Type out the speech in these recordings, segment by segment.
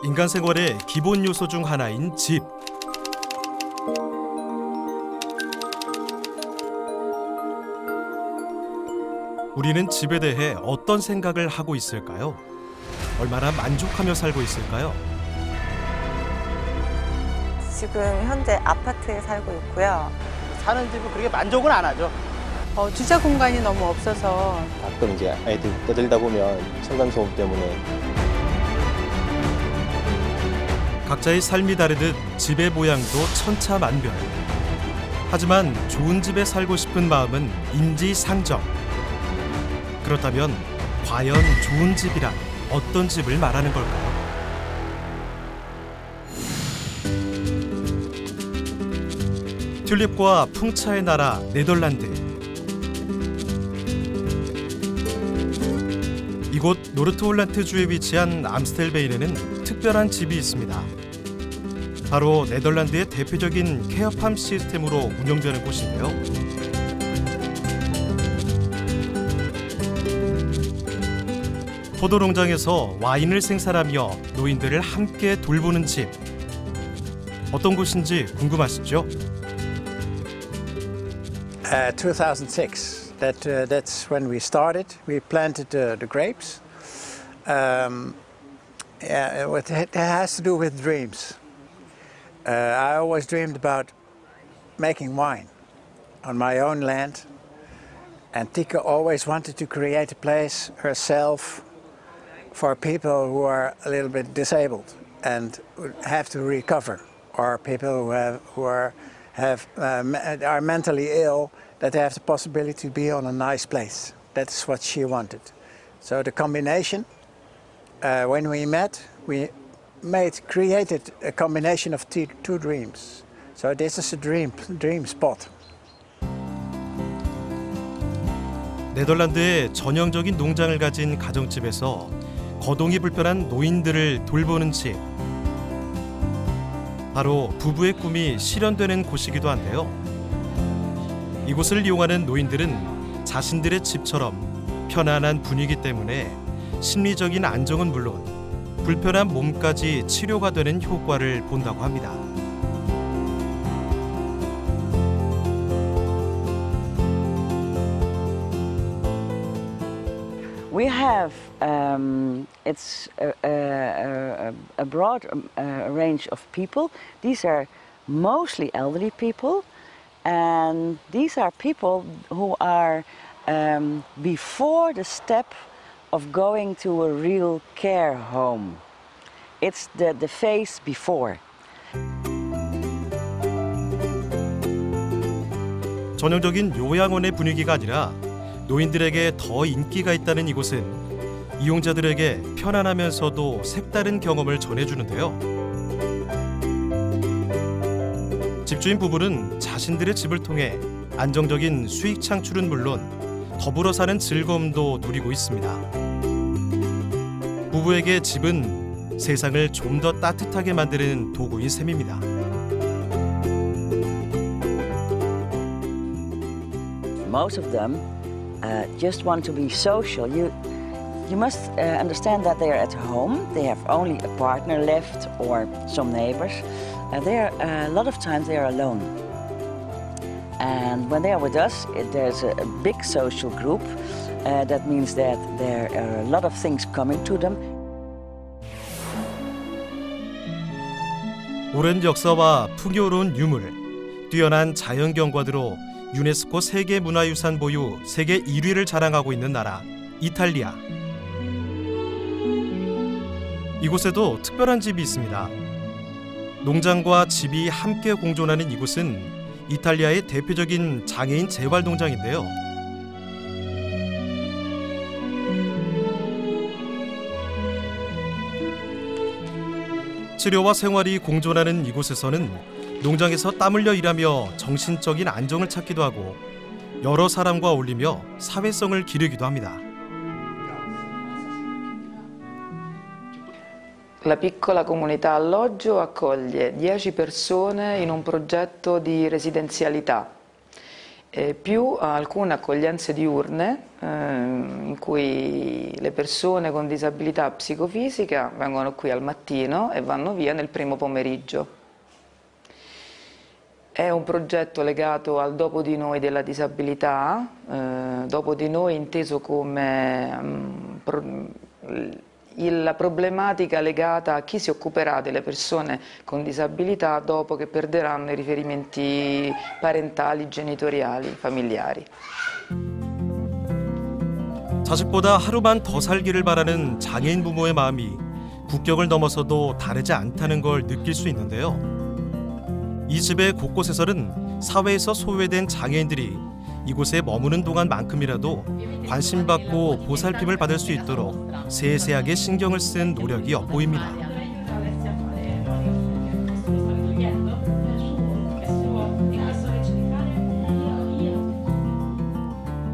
인간 생활의 기본 요소 중 하나인 집. 우리는 집에 대해 어떤 생각을 하고 있을까요? 얼마나 만족하며 살고 있을까요? 지금 현재 아파트에 살고 있고요. 사는 집은 그렇게 만족은 안 하죠. 주차 공간이 너무 없어서 가끔 이제 아이들 떠들다 보면 층간소음 때문에 각자의 삶이 다르듯 집의 모양도 천차만별. 하지만 좋은 집에 살고 싶은 마음은 인지상정. 그렇다면 과연 좋은 집이란 어떤 집을 말하는 걸까요? 튤립과 풍차의 나라 네덜란드. 이곳 노르트홀란트주에 위치한 암스텔베인에는 특별한 집이 있습니다. 바로 네덜란드의 대표적인 케어팜 시스템으로 운영되는 곳인데요. 포도 농장에서 와인을 생산하며 노인들을 함께 돌보는 집. 어떤 곳인지 궁금하시죠? 2006. That's when we started. We planted the grapes. It has to do with dreams. I always dreamed about making wine on my own land. And Tika always wanted to create a place herself for people who are a little bit disabled and have to recover, or people who are mentally ill, that they have the possibility to be on a nice place. That's what she wanted. So the combination, when we met, we created a combination of two dreams. So this is a dream spot. 네덜란드의 전형적인 농장을 가진 가정집에서 거동이 불편한 노인들을 돌보는 집. 바로 부부의 꿈이 실현되는 곳이기도 한데요. 이곳을 이용하는 노인들은 자신들의 집처럼 편안한 분위기 때문에 심리적인 안정은 물론 불편한 몸까지 치료가 되는 효과를 본다고 합니다. We have it's a broad range of people. These are mostly elderly people, and these are people who are before the step of going to a real care home. It's the phase before. 전형적인 요양원의 분위기가 아니라 노인들에게 더 인기가 있다는 이곳은 이용자들에게 편안하면서도 색다른 경험을 전해주는데요. 집주인 부부는 자신들의 집을 통해 안정적인 수익 창출은 물론 더불어 사는 즐거움도 누리고 있습니다. 부부에게 집은 세상을 좀 더 따뜻하게 만드는 도구인 셈입니다. Most of them just want to be social. You must understand that they are at home. They have only a partner left or some neighbors. A lot of times they are alone. And when they are with us, there's a big social group. That means that there are a lot of things coming to them. 오랜 역사와 풍요로운 유물, 뛰어난 자연 경관으로 유네스코 세계문화유산 보유 세계 1위를 자랑하고 있는 나라 이탈리아. 이곳에도 특별한 집이 있습니다. 농장과 집이 함께 공존하는 이곳은 이탈리아의 대표적인 장애인 재활농장인데요. 치료와 생활이 공존하는 이곳에서는 농장에서 땀 흘려 일하며 정신적인 안정을 찾기도 하고 여러 사람과 어울리며 사회성을 기르기도 합니다. La piccola comunità alloggio accoglie 10 persone in un progetto di residenzialità più alcune accoglienze diurne in cui le persone con disabilità psicofisica vengono qui al mattino e vanno via nel primo pomeriggio. È un progetto legato al dopo di noi della disabilità, dopo di noi inteso come la problematica legata a chi si occuperà delle persone con disabilità dopo che perderanno i riferimenti parentali, genitoriali, familiari. 자식보다 하루만 더 살기를 바라는 장애인 부모의 마음이 국경을 넘어서도 다르지 않다는 걸 느낄 수 있는데요. 이 집의 곳곳에서는 사회에서 소외된 장애인들이 이곳에 머무는 동안만큼이라도 관심받고 보살핌을 받을 수 있도록 세세하게 신경을 쓴 노력이 엿보입니다.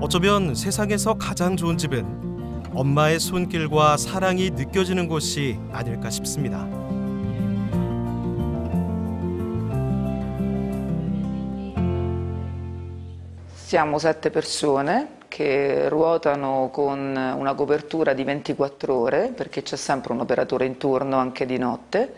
어쩌면 세상에서 가장 좋은 집은 엄마의 손길과 사랑이 느껴지는 곳이 아닐까 싶습니다. Siamo 7 persone che ruotano con una copertura di 24 ore perché c'è sempre un operatore in turno anche di notte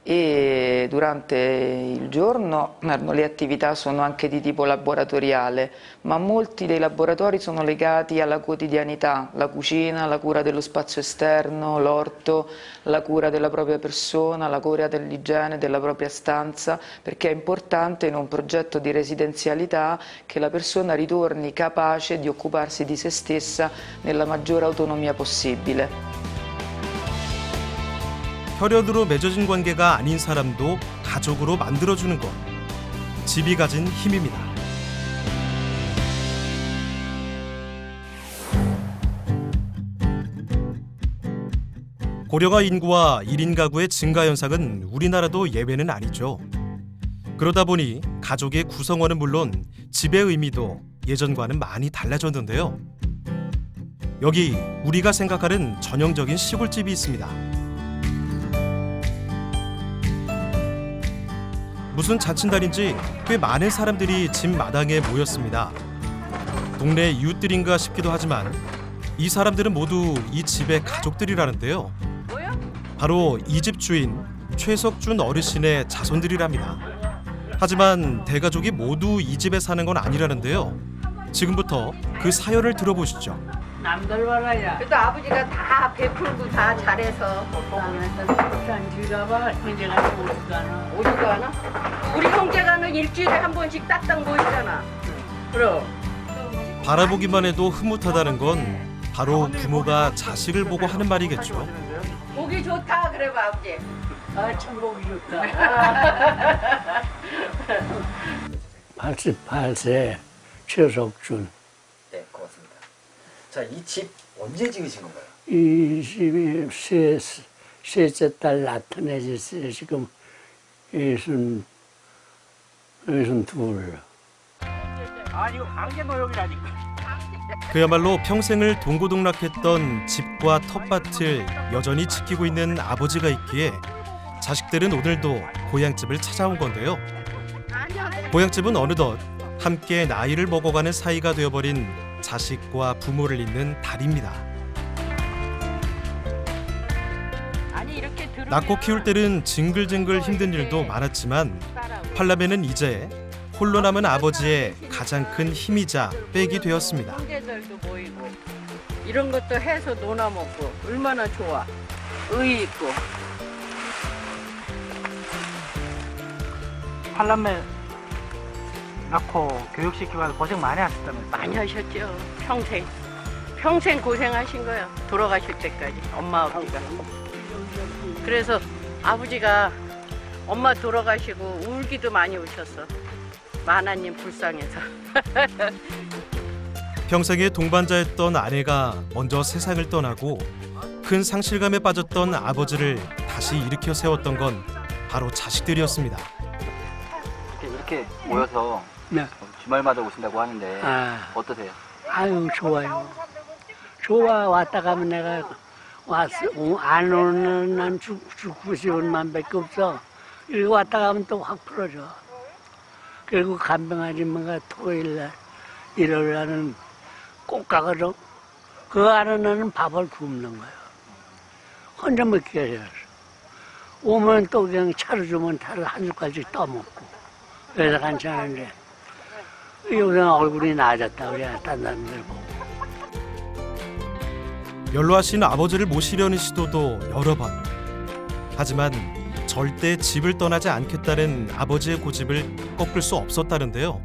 e durante il giorno le attività sono anche di tipo laboratoriale, ma molti dei laboratori sono legati alla quotidianità, la cucina, la cura dello spazio esterno, l'orto, la cura della propria persona, la cura dell'igiene della propria stanza, perché è importante in un progetto di residenzialità che la persona ritorni capace di occuparsi di se stessa nella maggiore autonomia possibile. 혈연으로 맺어진 관계가 아닌 사람도 가족으로 만들어주는 것. 집이 가진 힘입니다. 고령화 인구와 1인 가구의 증가 현상은 우리나라도 예외는 아니죠. 그러다 보니 가족의 구성원은 물론 집의 의미도 예전과는 많이 달라졌는데요. 여기 우리가 생각하는 전형적인 시골집이 있습니다. 무슨 자친달인지 꽤 많은 사람들이 집 마당에 모였습니다. 동네 이웃들인가 싶기도 하지만 이 사람들은 모두 이 집의 가족들이라는데요. 바로 이 집 주인 최석준 어르신의 자손들이랍니다. 하지만 대가족이 모두 이 집에 사는 건 아니라는데요. 지금부터 그 사연을 들어보시죠. 남들 말아야. 그래도 아버지가 다 베풀고 다 잘해서. 지가봐 형제가 오지도 않아. 오지도 않아? 우리 형제가는 일주일에 한 번씩 딱딱 모이잖아. 그럼. 바라보기만 해도 흐뭇하다는 건 바로 부모가 자식을 보고 하는 말이겠죠. 보기 좋다 그래봐 아버지. 아 참 보기 좋다. 88세 최석준. 네, 고맙습니다. 자, 이 집 언제 지으신 건가요? 이 집이 셋째 딸 나타내졌어요. 지금 62. 아, 이거 강제노역이라니까. 그야말로 평생을 동고동락했던 집과 텃밭을 여전히 지키고 있는 아버지가 있기에 자식들은 오늘도 고향집을 찾아온 건데요. 고향집은 어느덧 함께 나이를 먹어가는 사이가 되어버린 자식과 부모를 잇는 달입니다. 낳고 키울 때는 징글징글 힘든 일도 많았지만 팔남매는 이제 홀로 남은 아버지의 가장 큰 힘이자 백이 되었습니다. 형제들도 모이고 이런 것도 해서 놀아 먹고 얼마나 좋아. 의리 있고. 팔남매 낳고 교육시키고 고생 많이 하셨다면서요? 많이 하셨죠. 평생 고생하신 거예요. 돌아가실 때까지 엄마 아버지가. 그래서 아버지가 엄마 돌아가시고 울기도 많이 우셨어. 만화님 불쌍해서. 평생의 동반자였던 아내가 먼저 세상을 떠나고 큰 상실감에 빠졌던 아버지를 다시 일으켜 세웠던 건 바로 자식들이었습니다. 이렇게 모여서 네. 주말마다 오신다고 하는데 어떠세요? 아유 좋아요. 좋아. 왔다 가면 내가 왔어. 안 오는 난 죽고 싶은 마음밖에 없어. 그리고 왔다 가면 또 확 풀어져. 그리고 간병 아줌마가 토요일날 일요일 날은 꼭 가거든. 그 안에는 밥을 굶는 거야. 혼자 먹기가 해서. 오면 또 그냥 차를 주면 차를 한 숟갈씩 떠먹고. 그래서 괜찮은데. 요새 얼굴이 나아졌다 그래, 딴 사람들 보고. 연로하신 아버지를 모시려는 시도도 여러 번. 하지만 절대 집을 떠나지 않겠다는 아버지의 고집을 꺾을 수 없었다는데요.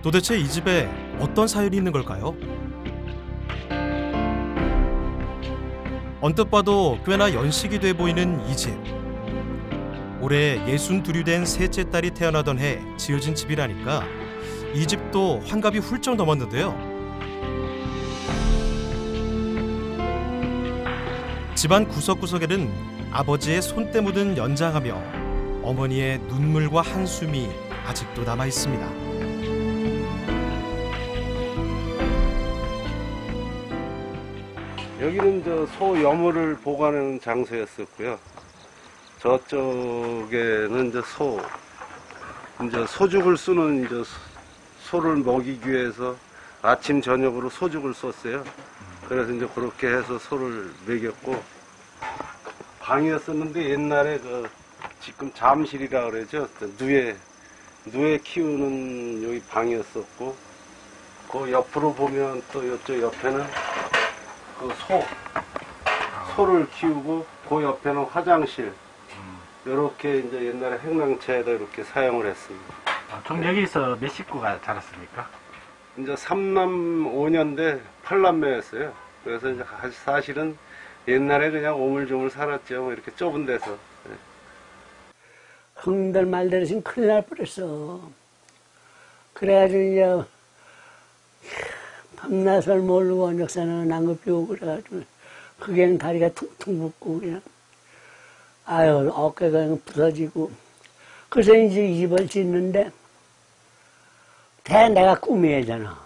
도대체 이 집에 어떤 사연이 있는 걸까요? 언뜻 봐도 꽤나 연식이 돼 보이는 이 집. 올해 62이 된 셋째 딸이 태어나던 해 지어진 집이라니까 이 집도 환갑이 훌쩍 넘었는데요. 집안 구석구석에는 아버지의 손때 묻은 연장하며 어머니의 눈물과 한숨이 아직도 남아 있습니다. 여기는 저 소 여물을 보관하는 장소였었고요. 저쪽에는 이제 소죽을 쓰는 이제 소를 먹이기 위해서 아침 저녁으로 소죽을 썼어요. 그래서 이제 그렇게 해서 소를 먹였고 방이었었는데 옛날에 지금 잠실이라 그러죠. 누에 키우는 여기 방이었었고 그 옆으로 보면 또 이쪽 옆에는 그 소를 키우고 그 옆에는 화장실. 이렇게 이제 옛날에 행랑채에다 이렇게 사용을 했습니다. 총 여기서 몇 식구가 자랐습니까? 이제 3남 5년대 8남매였어요. 그래서 이제 사실은 옛날에 그냥 오물조물 살았죠. 뭐 이렇게 좁은 데서. 형들 말대로 지금 큰일 날 뻔했어. 그래가지고 이제 밤낮을 모르고 역사는 낭급이 오고 그래가지고 그게 다리가 퉁퉁 붓고 그냥 아유 어깨가 그냥 부서지고 그래서 이제 이 집을 짓는데 내가 꿈이잖아.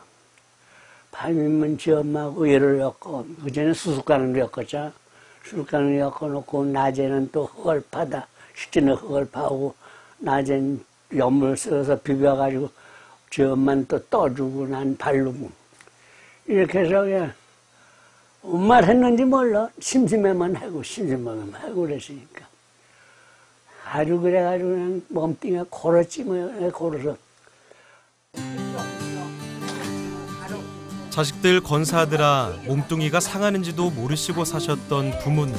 밤이면 지 엄마하고 얘를 엮고 그전에 수술가는 엮었잖아. 수술가는 엮어놓고 낮에는 또 흙을 파다. 실제는 흙을 파고 낮엔 염을 써서 비벼가지고 지 엄마는 또 떠주고 난 바르고 이렇게 해서 그냥 엄마를 했는지 몰라. 심심해만 하고 심심하면 하고 그랬으니까 아주 그래가지고 그냥 몸뚱이가 골았지 뭐. 골아서 자식들 건사하느라 몸뚱이가 상하는지도 모르시고 사셨던 부모님.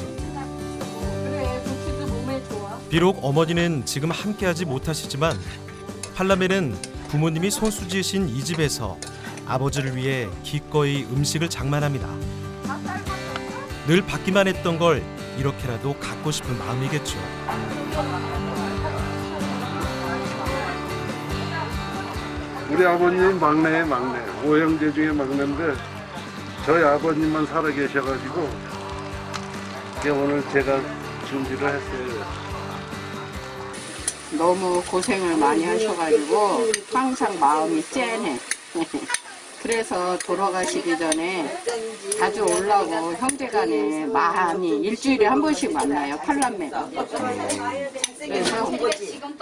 비록 어머니는 지금 함께하지 못하시지만 팔남매는 부모님이 손수지으신 이 집에서 아버지를 위해 기꺼이 음식을 장만합니다. 늘 받기만 했던 걸 이렇게라도 갖고 싶은 마음이겠죠. 우리 아버님 막내의 막내, 5형제 중에 막내인데 저희 아버님만 살아 계셔가지고 오늘 제가 준비를 했어요. 너무 고생을 많이 하셔가지고 항상 마음이 짠해. 그래서 돌아가시기 전에 자주 오려고 형제간에 많이 일주일에 한 번씩 만나요. 팔남매가. 그래서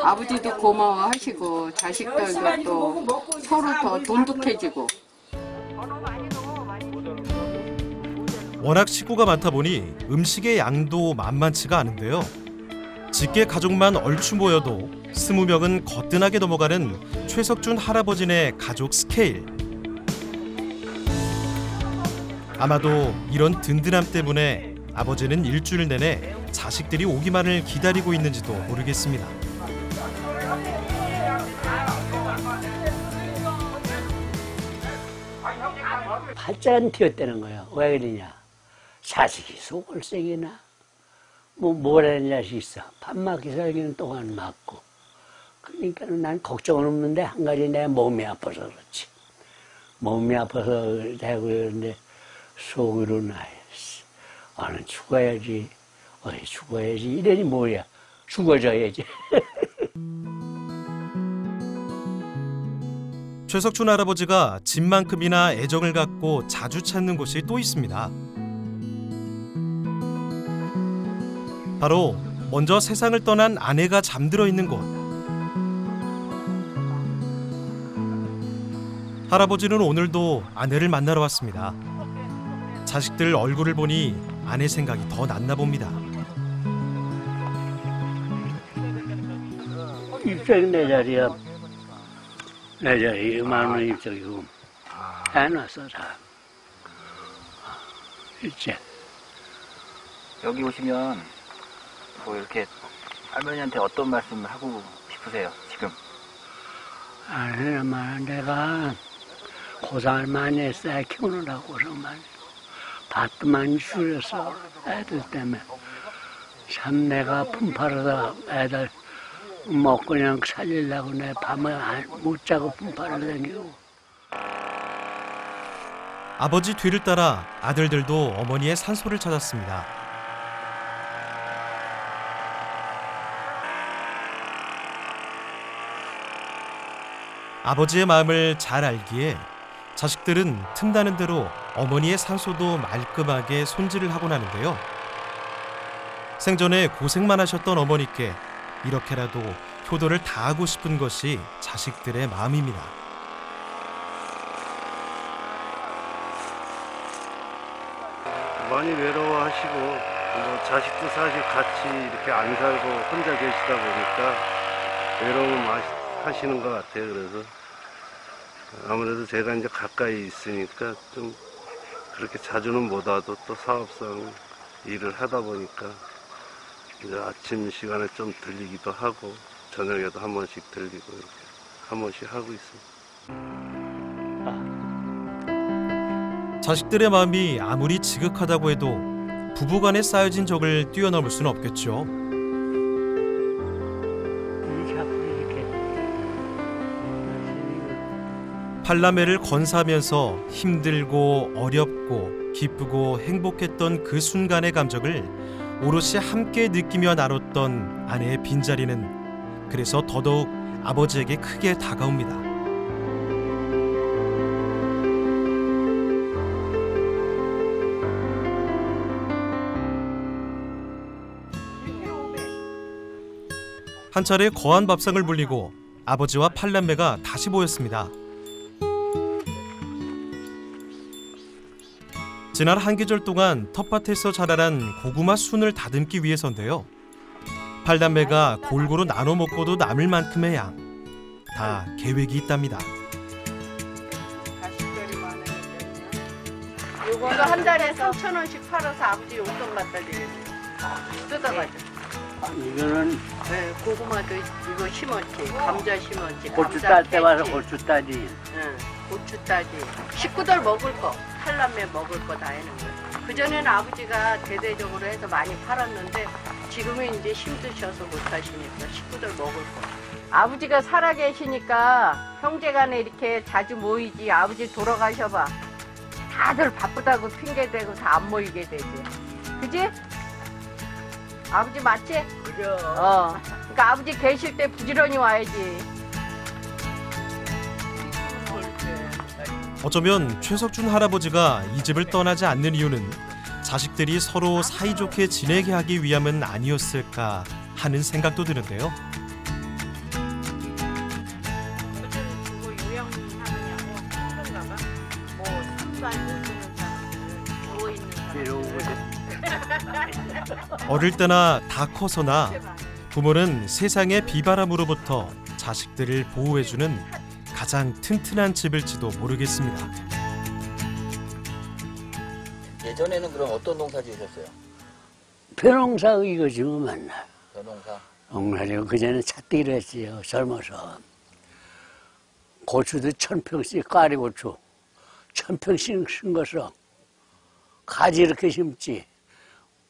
아버지도 고마워하시고 자식들도 또 서로 더 돈독해지고. 워낙 식구가 많다 보니 음식의 양도 만만치가 않은데요. 직계 가족만 얼추 모여도 20명은 거뜬하게 넘어가는 최석준 할아버지네 가족 스케일. 아마도 이런 든든함 때문에 아버지는 일주일 내내 자식들이 오기만을 기다리고 있는지도 모르겠습니다. 팔자 안 튀었다는 거예요. 왜 그러냐. 자식이 속을 새기나. 뭐라는 자식이 있어. 밥 맞기 살기는 동안 맞고. 그러니까 난 걱정은 없는데 한 가지 내 몸이 아파서 그렇지. 몸이 아파서 되고 그러는데 속으로 나야지. 나는 죽어야지. 죽어야지. 이러니 뭐야. 죽어줘야지. 최석준 할아버지가 집만큼이나 애정을 갖고 자주 찾는 곳이 또 있습니다. 바로 먼저 세상을 떠난 아내가 잠들어 있는 곳. 할아버지는 오늘도 아내를 만나러 왔습니다. 자식들 얼굴을 보니 아내 생각이 더 났나 봅니다. 입장이 내 자리야. 내 자리 2만 원 입장이고 해놨어 다. 일제. 여기 오시면 뭐 이렇게 할머니한테 어떤 말씀을 하고 싶으세요 지금? 아니, 내가 고생을 많이 했어. 애 키우느라고 고생 많이 했어. 밭도 많이 줄였어. 애들 때문에. 참 내가 품팔아서 애들 먹고 그냥 살리려고 내 밤에 못 자고 품팔을 다니고. 아버지 뒤를 따라 아들들도 어머니의 산소를 찾았습니다. 아버지의 마음을 잘 알기에 자식들은 틈나는 대로 어머니의 산소도 말끔하게 손질을 하곤 하는데요. 생전에 고생만 하셨던 어머니께 이렇게라도 효도를 다하고 싶은 것이 자식들의 마음입니다. 많이 외로워하시고 뭐 자식도 사실 같이 이렇게 안 살고 혼자 계시다 보니까 외로움을 하시는 것 같아요. 그래서 아무래도 제가 이제 가까이 있으니까 좀 그렇게 자주는 못 와도 또 사업상 일을 하다 보니까 이제 아침 시간에 좀 들리기도 하고 저녁에도 한 번씩 들리고 이렇게 한 번씩 하고 있습니다. 자식들의 마음이 아무리 지극하다고 해도 부부간에 쌓여진 적을 뛰어넘을 수는 없겠죠. 팔남매를 건사하면서 힘들고 어렵고 기쁘고 행복했던 그 순간의 감정을 오롯이 함께 느끼며 나눴던 아내의 빈자리는 그래서 더더욱 아버지에게 크게 다가옵니다. 한 차례 거한 밥상을 불리고 아버지와 팔남매가 다시 모였습니다. 지난 한 계절 동안 텃밭에서 자라난 고구마 순을 다듬기 위해서인데요. 팔남매가 골고루 나눠 먹고도 남을 만큼의 양. 다 계획이 있답니다. 이거 한 달에 3,000원씩 팔아서 아버지 용돈 갖다 드리겠어요. 뜯어가지고. 이거는 네, 고구마도 이거 심었지, 감자 심었지. 고추 딸 때 와서 고추 따지. 응, 고추 따지. 식구들 먹을 거, 팔남매 먹을 거 다 해는 거예요. 그전에는 아버지가 대대적으로 해서 많이 팔았는데 지금은 이제 힘드셔서 못 하시니까 식구들 먹을 거. 아버지가 살아계시니까 형제간에 이렇게 자주 모이지. 아버지 돌아가셔봐. 다들 바쁘다고 핑계대고 다 안 모이게 되지. 그지? 아버지 맞지? 그죠. 그러니까 아버지 계실 때 부지런히 와야지. 어쩌면 최석준 할아버지가 이 집을 떠나지 않는 이유는 자식들이 서로 사이좋게 지내게 하기 위함은 아니었을까 하는 생각도 드는데요. 어릴 때나 다 커서나 부모는 세상의 비바람으로부터 자식들을 보호해주는 가장 튼튼한 집일지도 모르겠습니다. 예전에는 그럼 어떤 농사 지으셨어요? 벼농사 이거지 뭐 맞나. 벼농사? 농사지고 그전에 찻대기를 했지요. 젊어서. 고추도 1000평씩 꽈리고추 1000평씩 심어서 가지 이렇게 심지.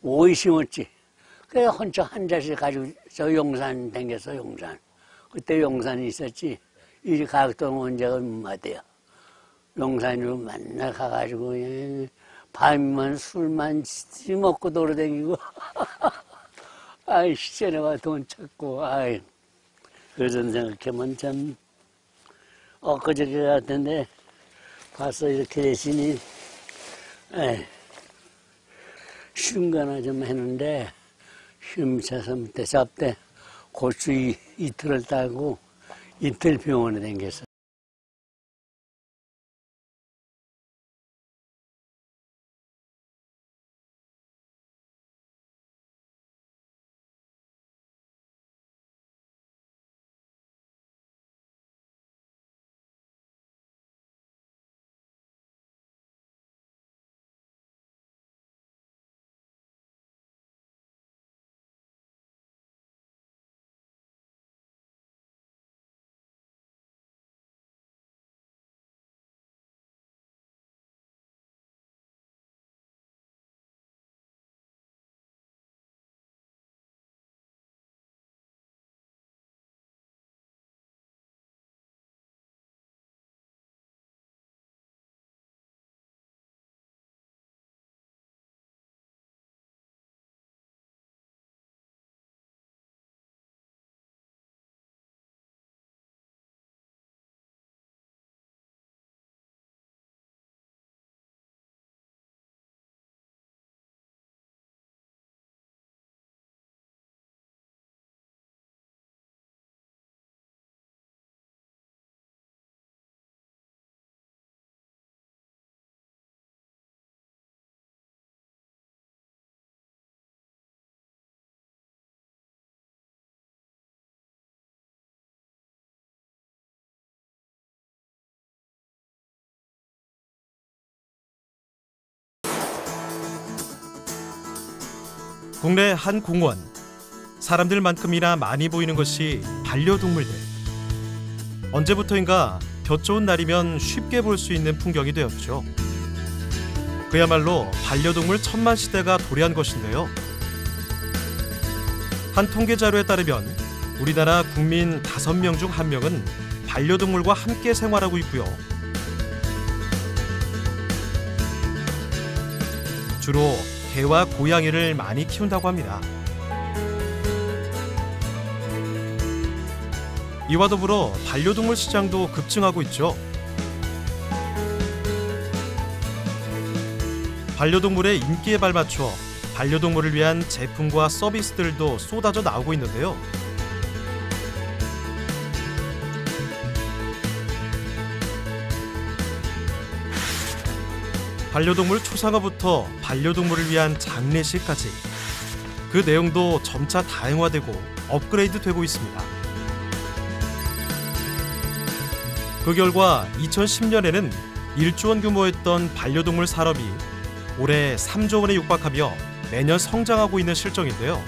오이 심었지. 그래 혼자 한 자씩 가지고 저 용산 댕겨서 용산. 그때 용산이 있었지. 이 가덕동 온 지가 얼마 돼요. 용산으로 만나 가가지고 밤만 술만 먹고 돌아다니고 아이 시절에 와 돈 찾고 아이 그런 생각하면 참 엊그저께 같은데 봤어 이렇게 되시니 에이 쉬운 거나 좀 했는데 쉼차서 밑에 잡대 고추 이틀을 따고 이틀 병원에 댕겼어. 국내 한 공원. 사람들만큼이나 많이 보이는 것이 반려동물들. 언제부터인가 볕 좋은 날이면 쉽게 볼 수 있는 풍경이 되었죠. 그야말로 반려동물 천만 시대가 도래한 것인데요. 한 통계 자료에 따르면 우리나라 국민 5명 중 1명은 반려동물과 함께 생활하고 있고요. 주로 개와 고양이를 많이 키운다고 합니다. 이와 더불어 반려동물 시장도 급증하고 있죠. 반려동물의 인기에 발맞춰 반려동물을 위한 제품과 서비스들도 쏟아져 나오고 있는데요. 반려동물 초상화부터 반려동물을 위한 장례식까지 그 내용도 점차 다양화되고 업그레이드되고 있습니다. 그 결과 2010년에는 1조 원 규모였던 반려동물 산업이 올해 3조 원에 육박하며 매년 성장하고 있는 실정인데요.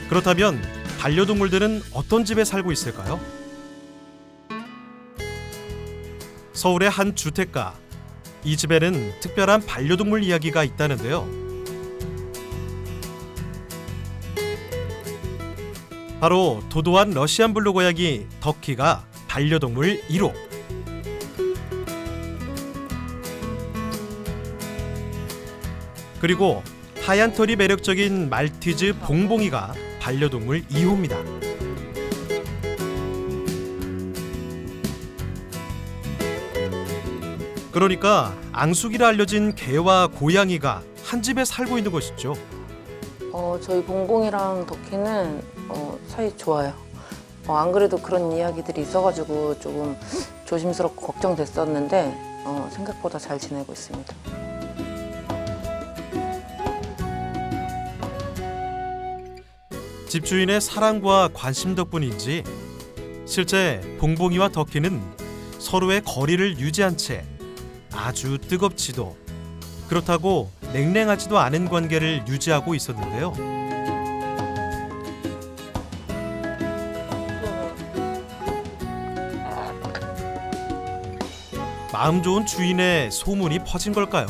그렇다면 반려동물들은 어떤 집에 살고 있을까요? 서울의 한 주택가. 이 집에는 특별한 반려동물 이야기가 있다는데요. 바로 도도한 러시안 블루 고양이 덕키가 반려동물 1호. 그리고 하얀 털이 매력적인 말티즈 봉봉이가 반려동물 2호입니다. 그러니까 앙숙이라 알려진 개와 고양이가 한 집에 살고 있는 것이죠. 저희 봉봉이랑 덕키는 사이 좋아요. 안 그래도 그런 이야기들이 있어가지고 조금 조심스럽고 걱정됐었는데 생각보다 잘 지내고 있습니다. 집주인의 사랑과 관심 덕분인지 실제 봉봉이와 덕키는 서로의 거리를 유지한 채 아주 뜨겁지도 그렇다고 냉랭하지도 않은 관계를 유지하고 있었는데요. 마음 좋은 주인의 소문이 퍼진 걸까요?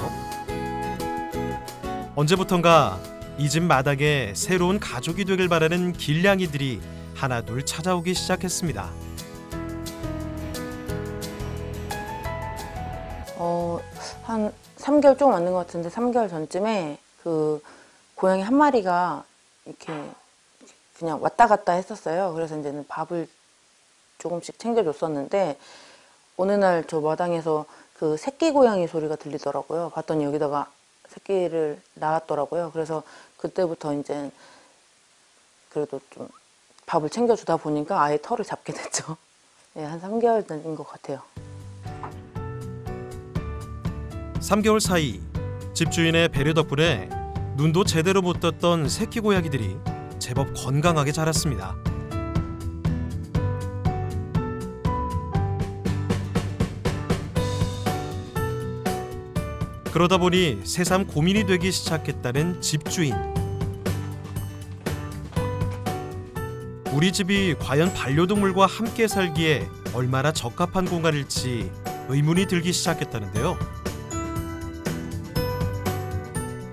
언제부턴가 이 집 마당에 새로운 가족이 되길 바라는 길냥이들이 하나둘 찾아오기 시작했습니다. 한 3개월 조금 안 된 것 같은데 3개월 전쯤에 그 고양이 한 마리가 이렇게 그냥 왔다 갔다 했었어요. 그래서 이제는 밥을 조금씩 챙겨줬었는데 어느 날 저 마당에서 그 새끼 고양이 소리가 들리더라고요. 봤더니 여기다가 새끼를 낳았더라고요. 그래서 그때부터 이제 그래도 좀 밥을 챙겨주다 보니까 아예 털을 잡게 됐죠. 네, 한 3개월 된 것 같아요. 3개월 사이 집주인의 배려 덕분에 눈도 제대로 못 떴던 새끼 고양이들이 제법 건강하게 자랐습니다. 그러다 보니 새삼 고민이 되기 시작했다는 집주인. 우리 집이 과연 반려동물과 함께 살기에 얼마나 적합한 공간일지 의문이 들기 시작했다는데요.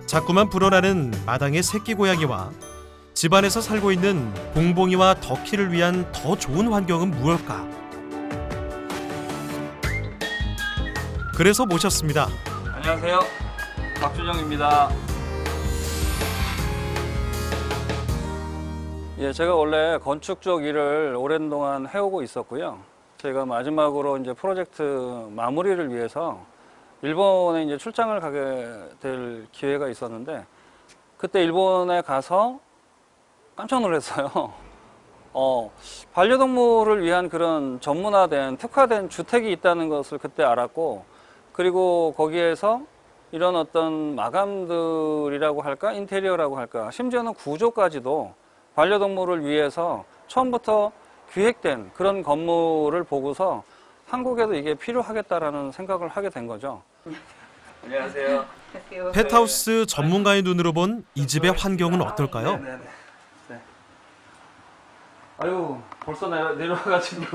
자꾸만 불어나는 마당의 새끼 고양이와 집안에서 살고 있는 봉봉이와 덕키를 위한 더 좋은 환경은 무엇일까? 그래서 모셨습니다. 안녕하세요. 박준영입니다. 예, 제가 원래 건축 쪽 일을 오랜 동안 해오고 있었고요. 제가 마지막으로 이제 프로젝트 마무리를 위해서 일본에 이제 출장을 가게 될 기회가 있었는데 그때 일본에 가서 깜짝 놀랐어요. 반려동물을 위한 그런 전문화된 특화된 주택이 있다는 것을 그때 알았고 그리고 거기에서 이런 어떤 마감들이라고 할까 인테리어라고 할까 심지어는 구조까지도 반려동물을 위해서 처음부터 기획된 그런 건물을 보고서 한국에도 이게 필요하겠다라는 생각을 하게 된 거죠. 안녕하세요. 펫하우스 전문가의 눈으로 본 이 집의 환경은 어떨까요? 네네네. 네. 아유, 벌써 내려와가지고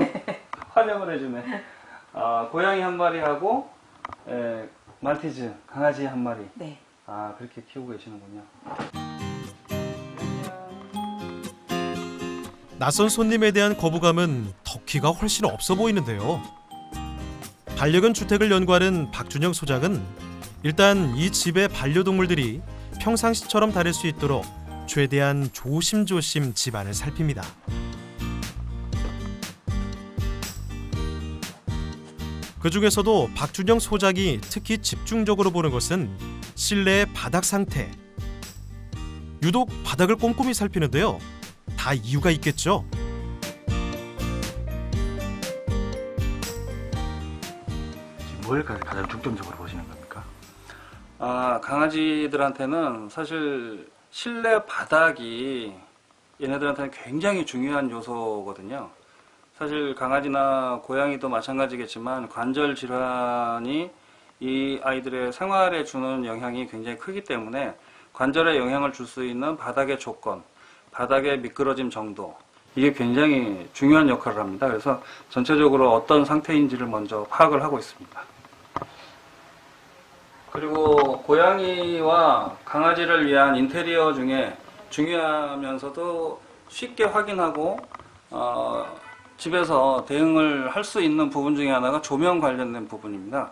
환영을 해주네. 고양이 한 마리하고 말티즈 강아지 한 마리. 네. 그렇게 키우고 계시는군요. 낯선 손님에 대한 거부감은 터키가 훨씬 없어 보이는데요. 반려견 주택을 연구하는 박준영 소장은 일단 이 집의 반려동물들이 평상시처럼 다닐 수 있도록 최대한 조심조심 집안을 살핍니다. 그 중에서도 박준영 소장이 특히 집중적으로 보는 것은 실내의 바닥 상태. 유독 바닥을 꼼꼼히 살피는데요. 다 이유가 있겠죠. 뭘 가장 중점적으로 보시는 겁니까? 강아지들한테는 사실 실내 바닥이 얘네들한테는 굉장히 중요한 요소거든요. 사실 강아지나 고양이도 마찬가지겠지만 관절 질환이 이 아이들의 생활에 주는 영향이 굉장히 크기 때문에 관절에 영향을 줄 수 있는 바닥의 조건, 바닥의 미끄러짐 정도, 이게 굉장히 중요한 역할을 합니다. 그래서 전체적으로 어떤 상태인지를 먼저 파악을 하고 있습니다. 그리고 고양이와 강아지를 위한 인테리어 중에 중요하면서도 쉽게 확인하고 집에서 대응을 할 수 있는 부분 중에 하나가 조명 관련된 부분입니다.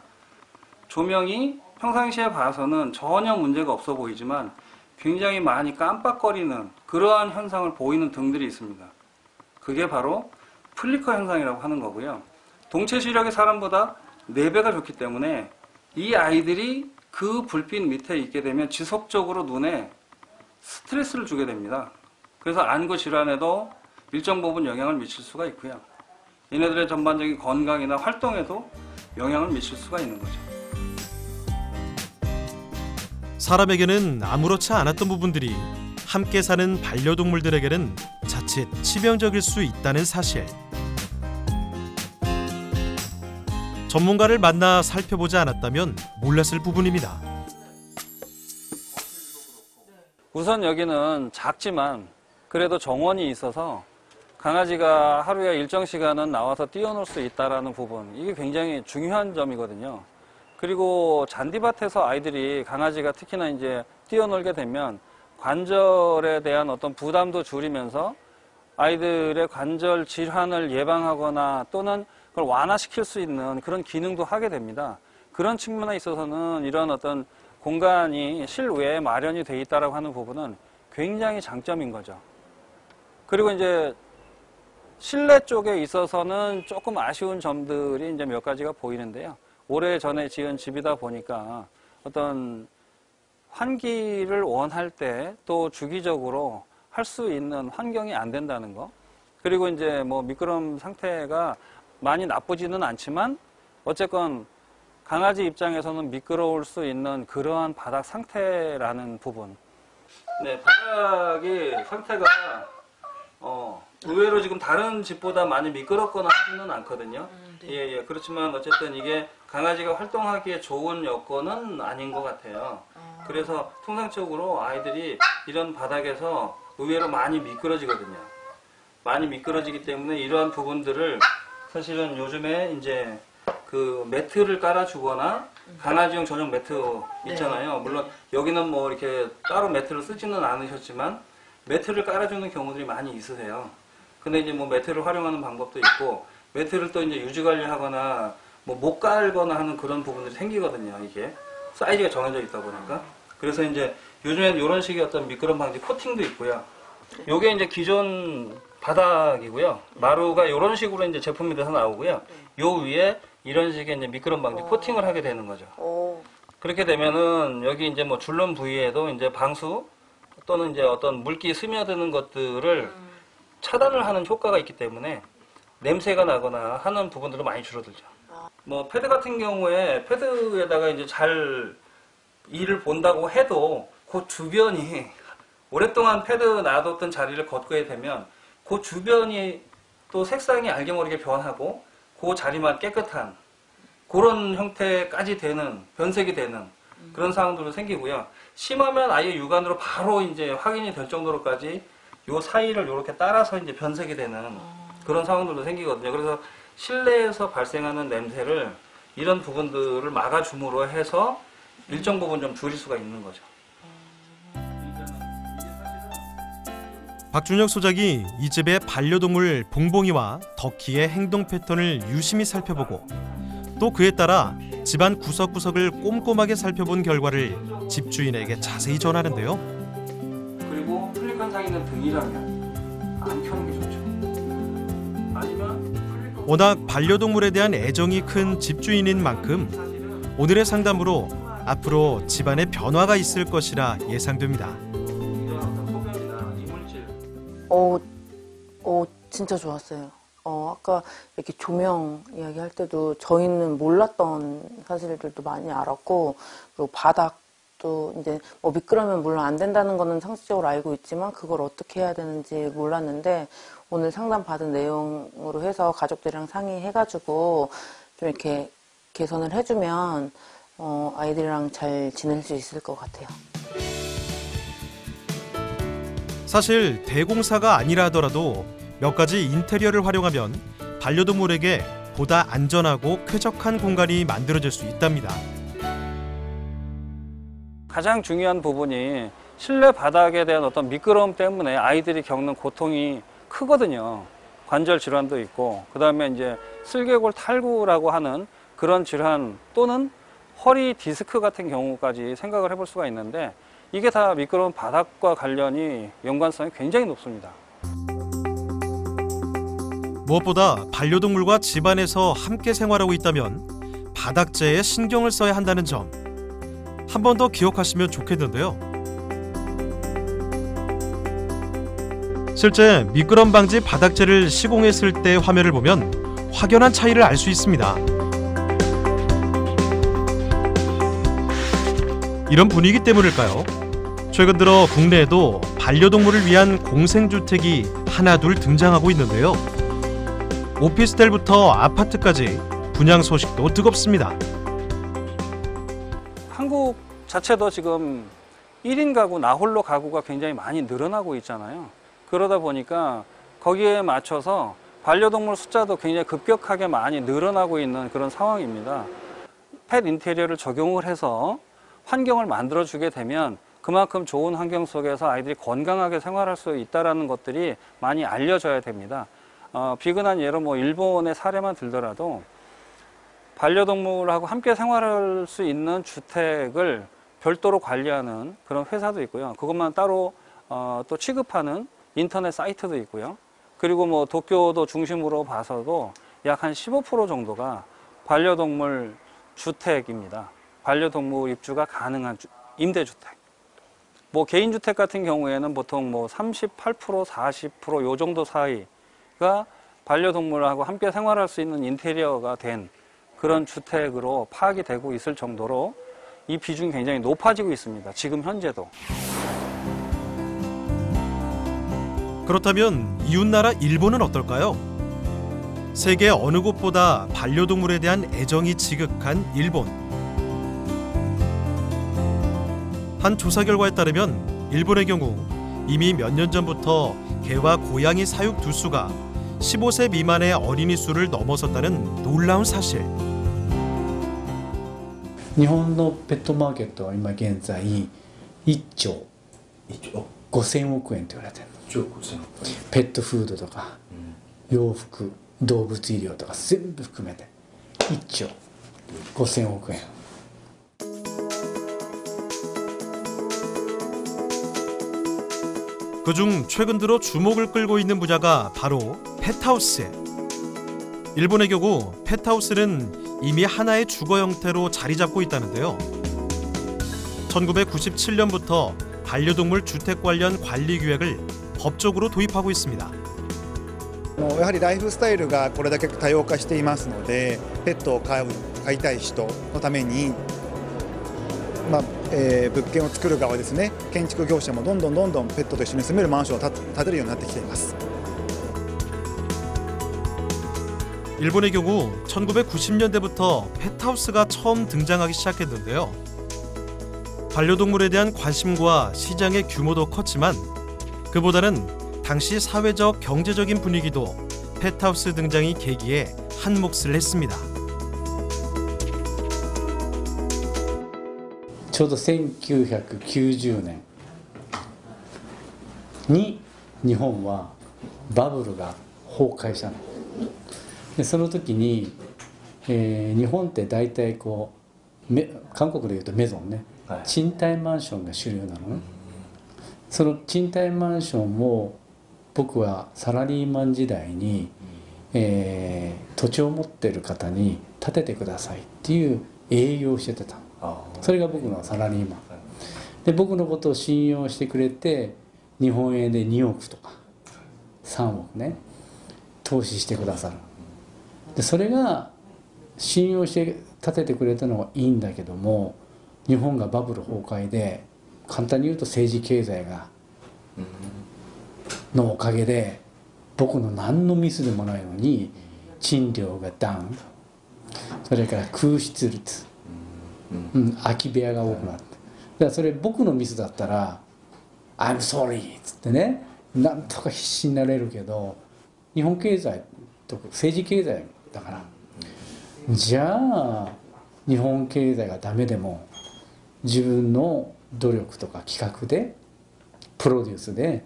조명이 평상시에 봐서는 전혀 문제가 없어 보이지만 굉장히 많이 깜빡거리는 그러한 현상을 보이는 등들이 있습니다. 그게 바로 플리커 현상이라고 하는 거고요. 동체 시력이 사람보다 4배가 좋기 때문에 이 아이들이 그 불빛 밑에 있게 되면 지속적으로 눈에 스트레스를 주게 됩니다. 그래서 안구 질환에도 일정 부분 영향을 미칠 수가 있고요. 얘네들의 전반적인 건강이나 활동에도 영향을 미칠 수가 있는 거죠. 사람에게는 아무렇지 않았던 부분들이 함께 사는 반려동물들에게는 자칫 치명적일 수 있다는 사실. 전문가를 만나 살펴보지 않았다면 몰랐을 부분입니다. 우선 여기는 작지만 그래도 정원이 있어서 강아지가 하루에 일정 시간은 나와서 뛰어놀 수 있다는 부분, 이게 굉장히 중요한 점이거든요. 그리고 잔디밭에서 아이들이, 강아지가 특히나 이제 뛰어놀게 되면 관절에 대한 어떤 부담도 줄이면서 아이들의 관절 질환을 예방하거나 또는 그걸 완화시킬 수 있는 그런 기능도 하게 됩니다. 그런 측면에 있어서는 이런 어떤 공간이 실외에 마련이 돼 있다라고 하는 부분은 굉장히 장점인 거죠. 그리고 이제 실내 쪽에 있어서는 조금 아쉬운 점들이 이제 몇 가지가 보이는데요. 오래전에 지은 집이다 보니까 어떤 환기를 원할 때 또 주기적으로 할 수 있는 환경이 안 된다는 거. 그리고 이제 뭐 미끄럼 상태가 많이 나쁘지는 않지만 어쨌건 강아지 입장에서는 미끄러울 수 있는 그러한 바닥 상태라는 부분. 네, 바닥이 상태가 의외로 지금 다른 집보다 많이 미끄럽거나 하지는 않거든요. 네. 예. 그렇지만 어쨌든 이게 강아지가 활동하기에 좋은 여건은 아닌 것 같아요. 그래서 통상적으로 아이들이 이런 바닥에서 의외로 많이 미끄러지거든요. 많이 미끄러지기 때문에 이러한 부분들을 사실은 요즘에 이제 그 매트를 깔아주거나 강아지용 전용 매트 있잖아요. 물론 여기는 뭐 이렇게 따로 매트를 쓰지는 않으셨지만 매트를 깔아주는 경우들이 많이 있으세요. 근데 이제 뭐 매트를 활용하는 방법도 있고 매트를 또 이제 유지 관리하거나 뭐 못 깔거나 하는 그런 부분들이 생기거든요. 이게 사이즈가 정해져 있다 보니까. 그래서 이제 요즘엔 이런 식의 어떤 미끄럼 방지 코팅도 있고요. 요게 이제 기존 바닥이고요. 마루가 이런 식으로 이제 제품이 돼서 나오고요. 요 위에 이런 식의 이제 미끄럼 방지 코팅을 하게 되는 거죠. 그렇게 되면은 여기 이제 뭐 줄눈 부위에도 이제 방수 또는 이제 어떤 물기 스며드는 것들을 차단을 하는 효과가 있기 때문에 냄새가 나거나 하는 부분들도 많이 줄어들죠. 뭐 패드 같은 경우에 패드에다가 이제 잘 일을 본다고 해도 그 주변이 오랫동안 패드 놔뒀던 자리를 걷게 되면 그 주변이 또 색상이 알게 모르게 변하고 그 자리만 깨끗한 그런 형태까지 되는, 변색이 되는 그런 상황들도 생기고요. 심하면 아예 육안으로 바로 이제 확인이 될 정도로까지 요 사이를 이렇게 따라서 이제 변색이 되는 그런 상황들도 생기거든요. 그래서 실내에서 발생하는 냄새를 이런 부분들을 막아줌으로 해서 일정 부분 좀 줄일 수가 있는 거죠. 박준혁 소장이 이 집의 반려동물 봉봉이와 덕희의 행동 패턴을 유심히 살펴보고 또 그에 따라 집안 구석구석을 꼼꼼하게 살펴본 결과를 집주인에게 자세히 전하는데요. 그리고 플립 현상이 있는 등이라면 안 켜는 게 좋죠. 아니면 워낙 반려동물에 대한 애정이 큰 집주인인 만큼 오늘의 상담으로 앞으로 집안에 변화가 있을 것이라 예상됩니다. 진짜 좋았어요. 아까 이렇게 조명 이야기할 때도 저희는 몰랐던 사실들도 많이 알았고, 그리고 바닥도 이제 뭐 미끄러면 물론 안 된다는 거는 상식적으로 알고 있지만 그걸 어떻게 해야 되는지 몰랐는데 오늘 상담 받은 내용으로 해서 가족들이랑 상의해가지고 좀 이렇게 개선을 해주면 아이들이랑 잘 지낼 수 있을 것 같아요. 사실 대공사가 아니라 하더라도 몇 가지 인테리어를 활용하면 반려동물에게 보다 안전하고 쾌적한 공간이 만들어질 수 있답니다. 가장 중요한 부분이 실내 바닥에 대한 어떤 미끄러움 때문에 아이들이 겪는 고통이 크거든요. 관절 질환도 있고, 그 다음에 이제 슬개골 탈구라고 하는 그런 질환 또는 허리 디스크 같은 경우까지 생각을 해볼 수가 있는데, 이게 다 미끄러운 바닥과 관련이 연관성이 굉장히 높습니다. 무엇보다 반려동물과 집안에서 함께 생활하고 있다면 바닥재에 신경을 써야 한다는 점 한 번 더 기억하시면 좋겠는데요. 실제 미끄럼 방지 바닥재를 시공했을 때 화면을 보면 확연한 차이를 알 수 있습니다. 이런 분위기 때문일까요? 최근 들어 국내에도 반려동물을 위한 공생주택이 하나둘 등장하고 있는데요. 오피스텔부터 아파트까지 분양 소식도 뜨겁습니다. 한국 자체도 지금 1인 가구, 나홀로 가구가 굉장히 많이 늘어나고 있잖아요. 그러다 보니까 거기에 맞춰서 반려동물 숫자도 굉장히 급격하게 많이 늘어나고 있는 그런 상황입니다. 펫 인테리어를 적용을 해서 환경을 만들어주게 되면 그만큼 좋은 환경 속에서 아이들이 건강하게 생활할 수 있다는 것들이 많이 알려져야 됩니다. 비근한 예로 뭐 일본의 사례만 들더라도 반려동물하고 함께 생활할 수 있는 주택을 별도로 관리하는 그런 회사도 있고요. 그것만 따로 또 취급하는 인터넷 사이트도 있고요. 그리고 뭐 도쿄도 중심으로 봐서도 약 한 15% 정도가 반려동물 주택입니다. 반려동물 입주가 가능한 임대주택. 뭐 개인주택 같은 경우에는 보통 뭐 38%, 40% 요 정도 사이가 반려동물하고 함께 생활할 수 있는 인테리어가 된 그런 주택으로 파악이 되고 있을 정도로 이 비중이 굉장히 높아지고 있습니다. 지금 현재도. 그렇다면 이웃나라 일본은 어떨까요? 세계 어느 곳보다 반려동물에 대한 애정이 지극한 일본. 한 조사 결과에 따르면 일본의 경우 이미 몇 년 전부터 개와 고양이 사육 두수가 15세 미만의 어린이 수를 넘어섰다는 놀라운 사실. 日本のペットマーケットは今現在1兆5000億円と言われてる。ペットフードとか洋服、動物医療とか全部含めて1兆5000億円。 그중 최근 들어 주목을 끌고 있는 분야가 바로 펫하우스. 일본의 경우 펫하우스는 이미 하나의 주거 형태로 자리 잡고 있다는데요. 1997년부터 반려동물 주택 관련 관리 규약을 법적으로 도입하고 있습니다. やはりライフスタイルがこれだけ多様化していますので、ペットを飼いたい人のために、物件を作る側ですね、建築業者もどんどんペットと一緒に住めるマンションを建てるようになってきています。 일본의 경우 1990년대부터 펫하우스가 처음 등장하기 시작했는데요. 반려동물에 대한 관심과 시장의 규모도 컸지만 그보다는 당시 사회적 경제적인 분위기도 펫하우스 등장이 계기에 한 몫을 했습니다. ちょうど1990年に日本はバブルが崩壊したの。でその時に、日本って大体こう韓国でいうとメゾンね、賃貸マンションが主流なのね。その賃貸マンションを僕はサラリーマン時代に、土地を持ってる方に建ててくださいっていう営業をしてたの。それが僕のサラリーマンで、僕のことを信用してくれて日本円で2億とか3億ね投資してくださる。でそれが信用して建ててくれたのはいいんだけども、日本がバブル崩壊で簡単に言うと政治経済がのおかげで僕の何のミスでもないのに賃料がダウン、それから空室率、空き部屋が多くなって、だからそれ僕のミスだったら「I'm sorry」っつってねなんとか必死になれるけど、日本経済とか政治経済だから、じゃあ日本経済がダメでも自分の努力とか企画でプロデュースで、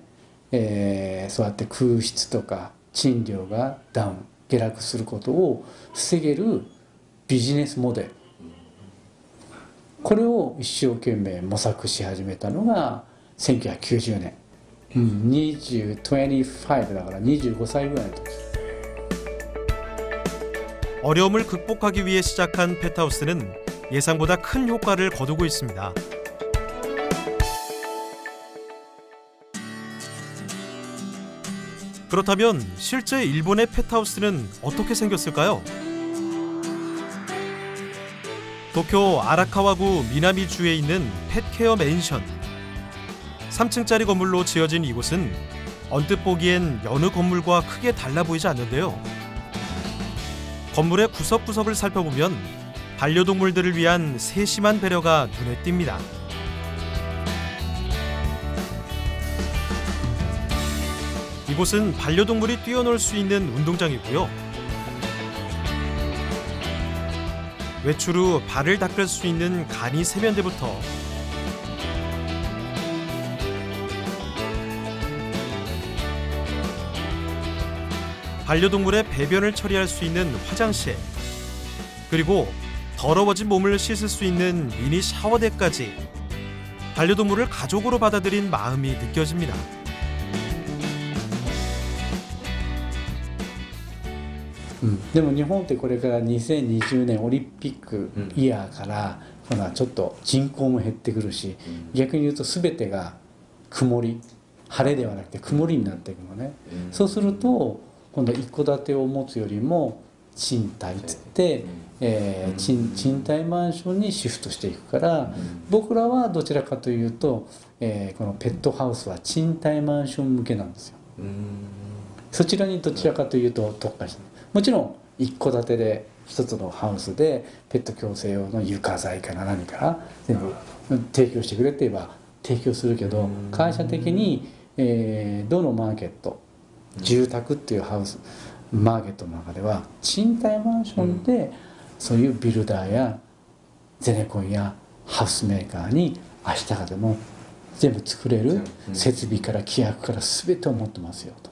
そうやって空室とか賃料がダウン下落することを防げるビジネスモデル、これを一生懸命模索し始めたのが1990年、25だから25歳ぐらいの時。 어려움을 극복하기 위해 시작한 펫하우스는 예상보다 큰 효과를 거두고 있습니다. 그렇다면 실제 일본의 펫하우스는 어떻게 생겼을까요? 도쿄 아라카와구 미나미주에 있는 펫케어 맨션. 3층짜리 건물로 지어진 이곳은 언뜻 보기엔 여느 건물과 크게 달라 보이지 않는데요. 건물의 구석구석을 살펴보면 반려동물들을 위한 세심한 배려가 눈에 띕니다. 이곳은 반려동물이 뛰어놀 수 있는 운동장이고요. 외출 후 발을 닦을 수 있는 간이 세면대부터 반려동물의 배변을 처리할 수 있는 화장실, 그리고 더러워진 몸을 씻을 수 있는 미니 샤워대까지 반려동물을 가족으로 받아들인 마음이 느껴집니다. 음, でも日本ってこれから2020年オリンピックイヤーからほなちょっと人口も減ってくるし、逆に言うと全てが曇り、晴れではなくて曇りになっていくのね。そうすると今度一戸建てを持つよりも賃貸っつって、賃貸マンションにシフトしていくから、僕らはどちらかというと、このペットハウスは賃貸マンション向けなんですよ。そちらにどちらかというと特化して、もちろん一戸建てで一つのハウスでペット矯正用の床材から何から全部提供してくれって言えば提供するけど、会社的に、どのマーケット、住宅っていうハウスマーケットの中では賃貸マンションでそういうビルダーやゼネコンやハウスメーカーに明日からでも全部作れる設備から規約から全てを持ってますよと。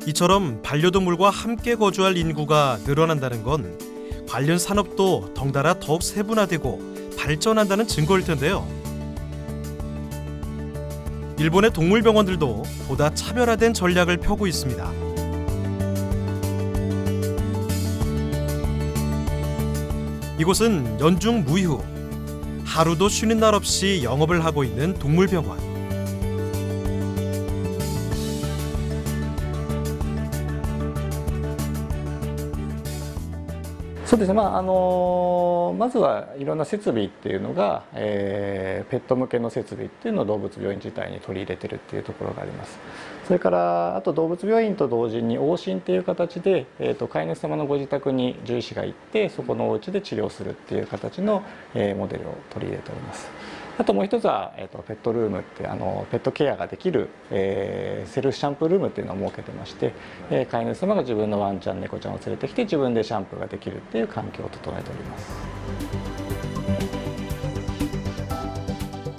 이처럼 반려동물과 함께 거주할 인구가 늘어난다는 건 관련 산업도 덩달아 더욱 세분화되고 발전한다는 증거일 텐데요. 일본의 동물병원들도 보다 차별화된 전략을 펴고 있습니다. 이곳은 연중 무휴, 하루도 쉬는 날 없이 영업을 하고 있는 동물병원. そうですね、まずはいろんな設備っていうのが、ペット向けの設備っていうのを動物病院自体に取り入れてるっていうところがあります。それからあと動物病院と同時に往診っていう形で、飼い主様のご自宅に獣医師が行ってそこのお家で治療するっていう形の、モデルを取り入れております。あともう一つは、ペットルームってペットケアができる、セルフシャンプールームっていうのを設けてまして、飼い主様が自分のワンちゃん猫ちゃんを連れてきて自分でシャンプーができるっていう環境を整えております。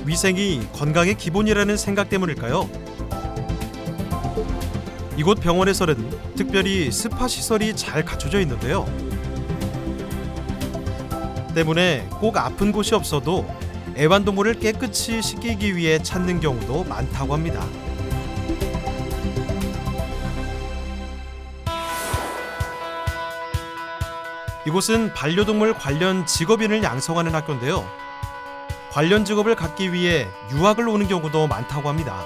위생이 건강의 기본이라는 생각 때문일까요? 이곳 병원에서는 특별히 스파 시설이 잘 갖춰져 있는데요. 때문에 꼭 아픈 곳이 없어도 애완동물을 깨끗이 씻기기 위해 찾는 경우도 많다고 합니다. 이곳은 반려동물 관련 직업인을 양성하는 학교인데요. 관련 직업을 갖기 위해 유학을 오는 경우도 많다고 합니다.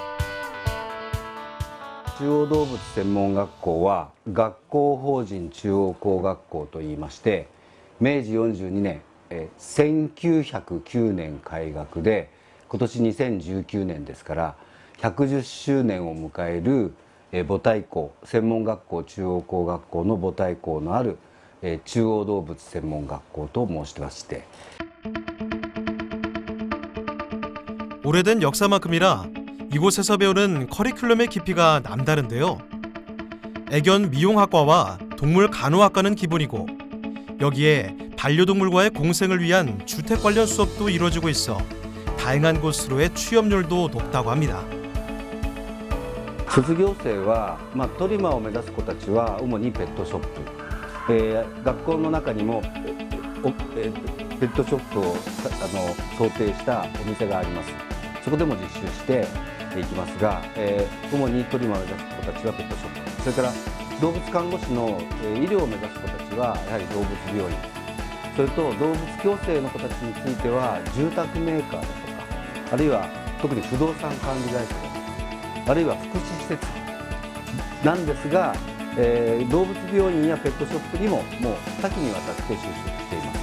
中央動物専門学校は学校法人中央工学校といいまして、明治42年1909年開学で今年2019年ですから110周年を迎える母体校、専門学校中央工学校の母体校のある中央動物専門学校と申してまして、 오래된 역사만큼이라 이곳에서 배우는 커리큘럼의 깊이가 남다른데요. 애견 미용학과와 동물 간호학과는 기본이고 여기에 반려동물과의 공생을 위한 주택 관련 수업도 이루어지고 있어 다양한 곳으로의 취업률도 높다고 합니다. 卒業生は、トリマーを目指す子たちは主にペットショップ、学校の中にもペットショップを想定したお店があります。そこでも実習していきますが、主にトリマーを目指す子たちはペットショップ、それから動物看護師の医療を目指す子たちはやはり動物病院、それと動物共生の子たちについては住宅メーカーだとか、あるいは特に不動産管理会社だとか、あるいは福祉施設なんですが、動物病院やペットショップにももう多岐にわたって就職しています。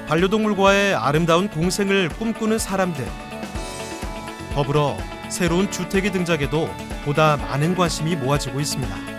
반려동물과의 아름다운 공생을 꿈꾸는 사람들. 더불어 새로운 주택의 등장에도 보다 많은 관심이 모아지고 있습니다.